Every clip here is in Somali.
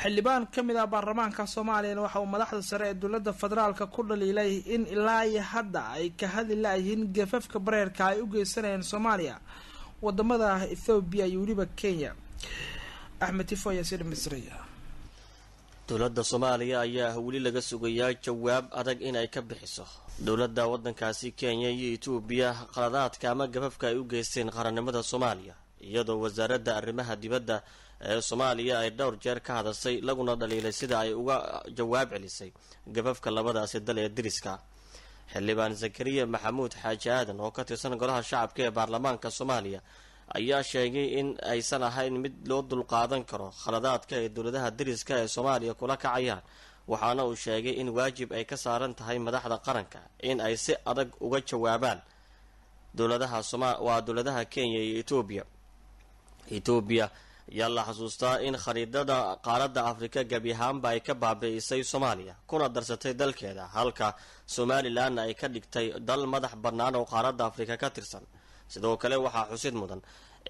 xildhibaan kamid ah baarlamaanka Soomaaliya waxa uu madaxda sare ee dowladda federaalka ku dhaliilay in ilaa iyo hadda ay ka hadli laayihiin gafafka bareerka ay u geysanayaan Soomaaliya wadamada Ethiopia iyo waliba Kenya. Ahmed Tifoya sida Misriya dowladda Soomaaliya ayaa wali laga sugayaa jawaab adag in ay ka bixiso dowladda wadankaasi Kenya iyo Ethiopia qaladaadka ama gafafka ay u geysteen qarannimada Soomaaliya iyadoo wasaaradda arrimaha dibadda ee Soomaaliya ay dhowr jeer ka hadashay laguna dhaliilay sida ay uga jawaab celisay gafafka labadaas dal ee diriska. xildhibaan Zakariya Maxamuud Xaaji Aadan oo ka tirsan golaha shacabka ee baarlamaanka Soomaaliya ayaa sheegay in aysan ahayn mid loo dulqaadan karo khaladaadka ee dowladaha diriska ee Soomaaliya kula kacayaan waxaana uu sheegay in waajib ay ka saaran tahay madaxda qaranka in ay si adag uga jawaabaan dowladaha Kenya iyo Ethiopia yalla xasuustaa in khariidada qaaradda Afrika gabi ahaanba ay ka baabi'isay Soomaaliya kuna darsatay dalkeeda halka Somaliland ay ka dhigtay dal madax bannaan oo qaaradda Afrika ka tirsan. sidoo kale waxaa xusid mudan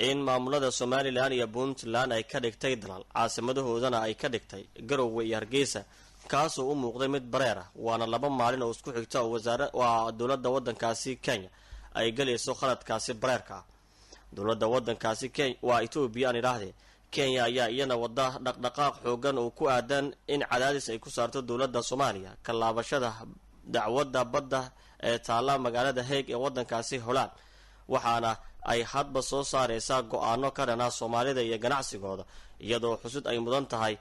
in maamulada Somaliland iyo Puntland ay ka dhigtay dalal caasimadooda ay ka dhigtay Garowe iyo Hargeysa kaasoo u muuqday mid bareer ah waana laba maalin oo isku xigta oo dowladda wadankaasi Kenya ay galayso khaladkaasi bareerka. dowladda wadankaasi Kenya waa Ethiopia aan iraahday Kenya ayaa iyana wada dhaqdhaqaaq xoogan oo ku aadan in cadaadis ay ku saarto dowladda Soomaaliya ka laabashada dacwadda badda ee taala magaalada Hague ee wadankaasi Holland waxaana ay hadba soo saareysaa go'aano ka dhan ah Soomaalida iyo ganacsigooda iyadoo xusud ay mudan tahay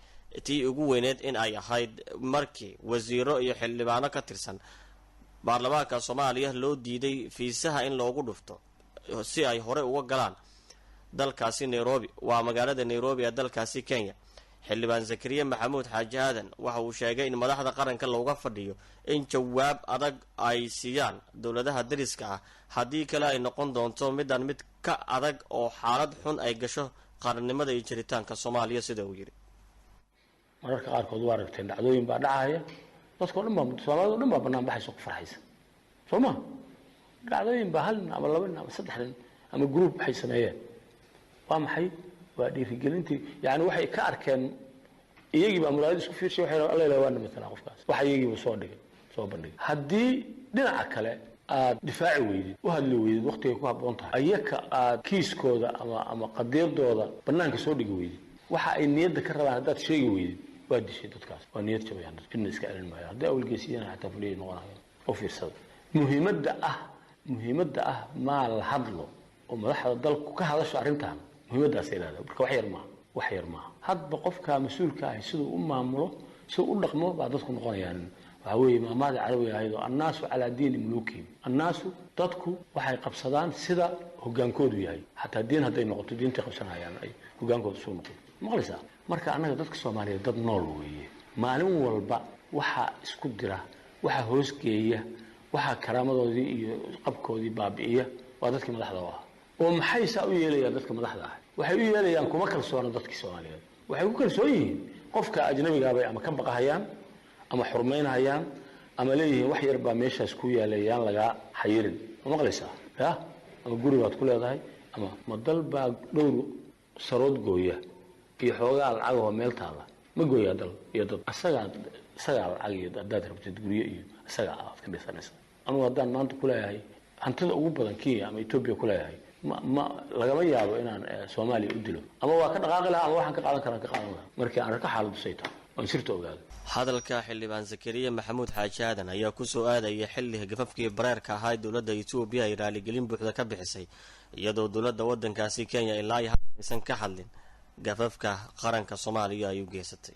tii ugu weyneed in ay ahayd markii wasiiro iyo xildhibaano ka tirsan baarlamaanka Soomaaliya loo diiday fiisaha in loogu dhufto si ay hore uga galaan dalkaasi Nairobi waa magaalada Nairobi ee dalkaasi Kenya. xildhibaan Zakariya Maxamuud Xaaji Aadan waxa uu sheegay in madaxda qaranka looga fadhiyo in jawaab adag ay siiyaan dowladaha dariska ah haddii kale ay noqon doonto mid ka adag oo xaalad xun ay gasho qarannimada iyo jiritaanka Soomaaliya sida uu yiri. mararka qaarkood waa aragteen dhacdooyin baa dhacaya dadka Soomaalidu dhan baa banaan baxayso ku farxaysa Soomaa dhacdooyin baa hal ama laba ama saddex ama group waxay sameeyeen waa maxay waa dhiirigelintii yani waxay ka arkeen iyagii baa muraad isku fiirshay waxay Allah waa nimadan qofkaas waxa iyagii soo dhigay soo bandhigay haddii dhinaca kale aad difaaci weydid u hadli weydid waqtiga ku haboon tahay ayaka aad kiiskooda ama qadiyadooda banaanka soo dhigi weydid waxa ay niyadda ka rabaan hadaad sheegi weydid waa dishay dadkaas waa niyad jabayaan in iska celin maayo haddii awlgeysiyana xataa fuliyo noqonayo oo fiirsada muhiimadda ah ma la hadlo oo madaxda dalku ka hadasho arrintan muhiimadaas ay leedahay marka wax yar ma hadba qofka mas'uulka ah sidoo u maamulo sidoo u dhaqmo baa dadku noqonayaan waxa weeye maamada carabiga ah oo annaasu ala diin muluki annaasu dadku waxay qabsadaan sida hogaankoodu yahay hatta diin haday noqoto diinta qabsanayaan ay hogaankoodu soo noqdo maqlaysa marka anaga dadka Soomaaliyeed dad nool weeye maalin walba waxa isku dira waxa hoos geeya waxa karaamadoodii iyo qabkoodii baabi'iya waa dadka madaxda ah oo maxay saa u yeelayaan dadka madaxda ah waxay u yeelayaan kuma kalsoona dadka Soomaaliyeed waxay ku kalsoon yihiin qofka ajnabiga ah ama ka baqahayaan ama xurmeynayaan ama leeyihiin wax yar baa meeshaas ku yeelayaan laga xayirin maqlaysa ama guri baad ku leedahay ama madal baa dhowr sarood gooya iyo xoogaa lacag oo meel taala ma gooya dal iyo dad asaga lacag iyo dad rabtid guriyo iyo asaga aad ka dhisanaysa anu hadaan maanta ku leeyahay hantida ugu badan Kenya ama Ethiopia ku leeyahay ma lagama yaabo inaan Soomaaliya u dilo ama waa ka dhaqaaqi lahaa ama waxaan ka qaadan lahaa markii aan arko xaaladu sayta oo sirta ogaado. hadalka xildhibaan Zakariya Maxamuud Xaaji Aadan ayaa ku soo aadaya xilliga gafafkii bareerka ahaa dowladda Ethiopia ay raaligelin buuxda ka bixisay iyadoo dowladda wadankaasi Kenya ilaa aysan ka hadlin gafafka qaranka Soomaaliya ay u geysatay.